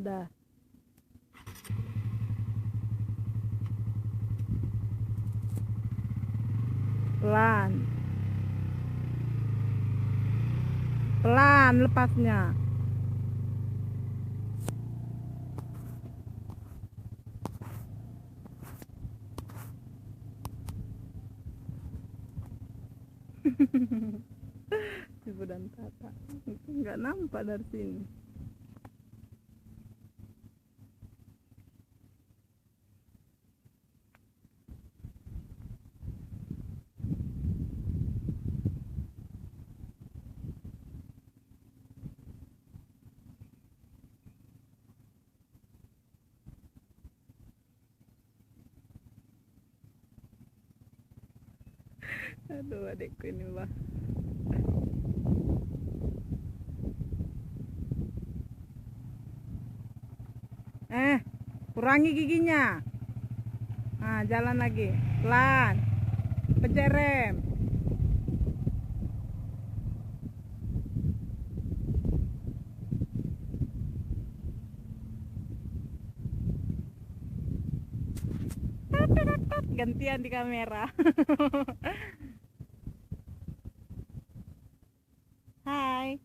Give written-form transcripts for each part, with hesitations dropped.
Dah. Pelan. Pelan lepasnya. Ibu dan Tata nggak nampak dari sini. Aduh adikku ini bah. Kurangi giginya. Nah, jalan lagi. Pelan. Pencet rem. Gantian di kamera. Hai.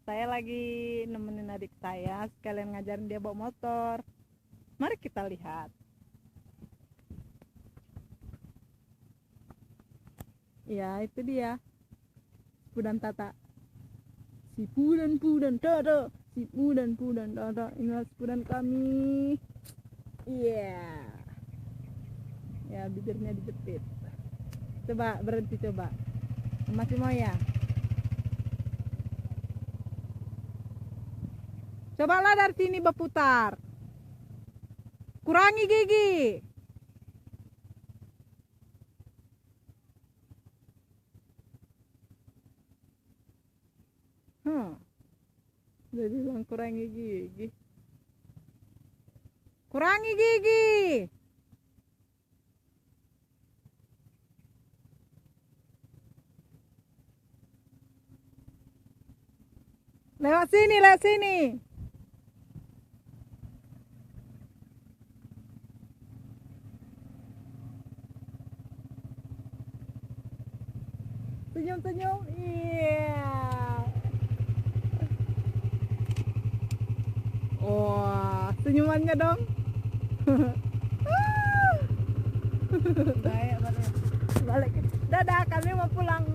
Saya lagi nemenin adik saya sekalian ngajarin dia bawa motor. Mari kita lihat. Ya, itu dia. Pudan Tata. Si Pudan Tata. Si Pudan Tata. Inilah pudan kami. Iya. Ya, bibirnya dijepit. Coba berhenti coba. Masih mau ya? Cobalah dari sini berputar. Kurangi gigi. Jadi bilang kurangi gigi. Kurangi gigi. Lewat sini, lewat sini. Senyum-senyum. Iya. Wah, senyumannya dong. Balik. Dadah, kami mau pulang.